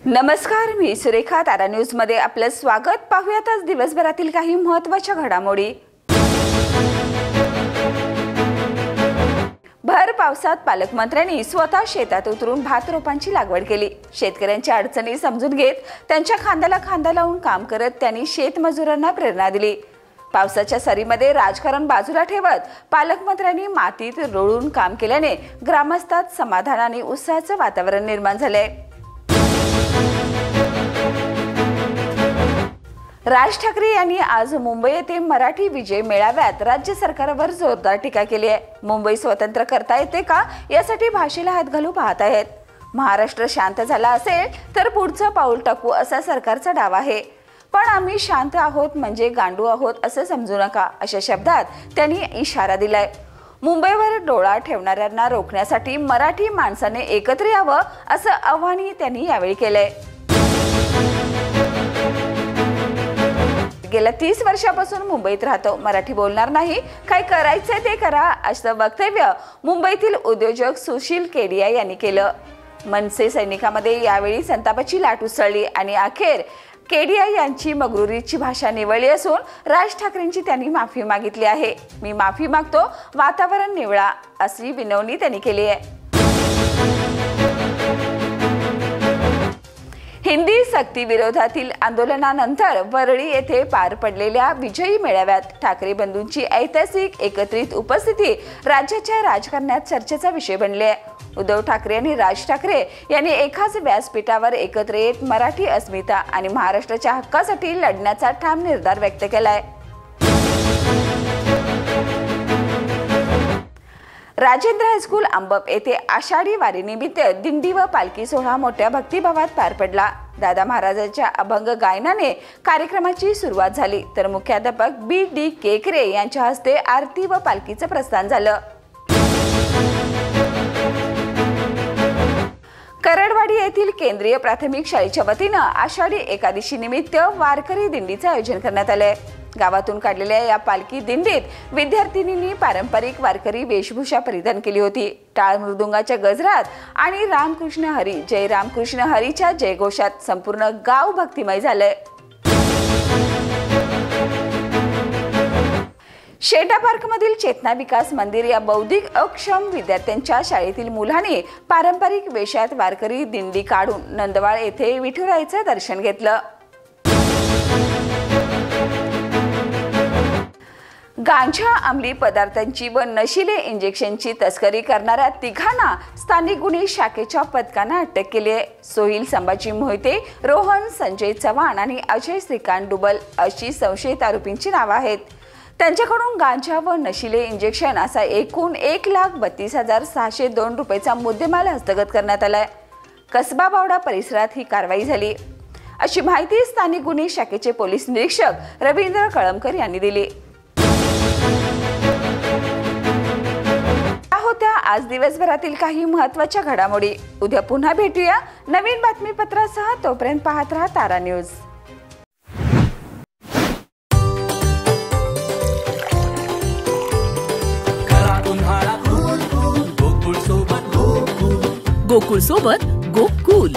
नमस्कार, मी सुरेखा. तारा न्यूज मध्ये आपलं स्वागत. पाहूयात आज दिवसभरातील काही महत्त्वाच्या घडामोडी. भर पावसात पालकमंत्र्यांनी स्वतः शेतात उतरून भात रोपांची लागवड केली. शेतकऱ्यांच्या अडचणी समजून घेत त्यांच्या खांद्याला खांदा लावून काम करत त्यांनी शेतमजुरांना प्रेरणा दिली. पावसाच्या सरीमध्ये राजकारण बाजूला ठेवत पालकमंत्र्यांनी मातीत रोळून काम केल्याने ग्रामस्थात समाधान आणि उत्साहाचं वातावरण निर्माण झाले. राज ठाकरे यांनी आज मुंबई येथे मराठी विजय मेळाव्यात राज्य सरकारवर जोरदार टीका केली आहे. मुंबई स्वतंत्र करता येते का यासाठी भाषेला हात घालू पाहत आहेत. महाराष्ट्र शांत झाला असेल तर पुढचं पाऊल टाकू असा सरकारचा दावा आहे. पण आम्ही शांत आहोत म्हणजे गांडू आहोत असं समजू नका, अशा शब्दात त्यांनी इशारा दिलाय. मुंबईवर डोळा ठेवणाऱ्यांना रोखण्यासाठी मराठी माणसाने एकत्र यावं असं आव्हानही त्यांनी यावेळी केलंय. गेल्या 30 वर्षापासून मुंबईत राहतो, मराठी बोलणार नाही, काय करायचंय ते करा असं वक्तव्य मुंबईतील उद्योजक सुशील केडिया यांनी केलं. मनसे सैनिकांमध्ये यावेळी संतापाची लाट उसळली आणि अखेर केडिया यांची मगरुरीची भाषा निवळली असून राज ठाकरेंची त्यांनी माफी मागितली आहे. मी माफी मागतो, वातावरण निवळा अशी विनवणी त्यांनी केली आहे. हिंदी सक्ती विरोधातील आंदोलनानंतर वरळी येथे पार पडलेल्या विजयी मेळाव्यात ठाकरे बंधूंची ऐतिहासिक एकत्रित उपस्थिती राज्याच्या राजकारणात चर्चेचा विषय बनले आहे. उद्धव ठाकरे आणि राज ठाकरे यांनी एकाच व्यासपीठावर एकत्र येत मराठी अस्मिता आणि महाराष्ट्राच्या हक्कासाठी लढण्याचा ठाम निर्धार व्यक्त केलाय. राजेंद्र हायस्कूल अंबप येथे आषाढी वारीनिमित्त दिंडी व पालखी सोहळा मोठ्या भक्तिभावात पार पडला. दादा महाराजांच्या अभंग गायनाने कार्यक्रमाची सुरुवात झाली तर मुख्याध्यापक बी.डी. केकरे यांच्या हस्ते आरती व पालखीचं प्रस्थान झालं. करडवाडी येथील केंद्रीय प्राथमिक शाळेच्या वतीनं आषाढी एकादशी निमित्त वारकरी दिंडीचं आयोजन करण्यात आलंय. गावातून काढलेल्या या पालखी दिंडीत विद्यार्थिनींनी पारंपरिक वारकरी वेशभूषा परिधान केली होती. टाळ मृदुंगाच्या गजरात आणि रामकृष्ण हरी जय रामकृष्ण हरीच्या जयघोषात संपूर्ण गाव भक्तिमय झालंय. शेटा पार्क मधील चेतना विकास मंदिर या बौद्धिक अक्षम विद्यार्थ्यांच्या शाळेतील मुलांनी पारंपरिक वेशात वारकरी दिंडी काढून नंदवाळ येथे विठुरायाचं दर्शन घेतलं. गांजा, अंमली पदार्थांची व नशिले इंजेक्शनची तस्करी करणाऱ्या तिघांना स्थानिक गुन्हे शाखेच्या पथकानं अटक केली आहे. सोहिल संभाजी मोहिते, रोहन संजय चव्हाण आणि अजय श्रीकांत डुबल अशी संशयित आरोपींची नावं आहेत. त्यांच्याकडून गांजा व नशिले इंजेक्शन असा एकूण 1,32,602 रुपयाचा मुद्देमाल हस्तगत करण्यात आलाय. कसबा बावडा परिसरात ही कारवाई झाली अशी माहिती स्थानिक गुन्हे शाखेचे पोलीस निरीक्षक रवींद्र कळमकर यांनी दिली. होत्या आज दिवसभरातील काही महत्त्वाच्या घडामोडी. उद्या पुन्हा भेटूया नवीन बातमीपत्रासह. तोपर्यंत पाहत रहा तारा न्यूज. गोकुळ सोबत गो कूल.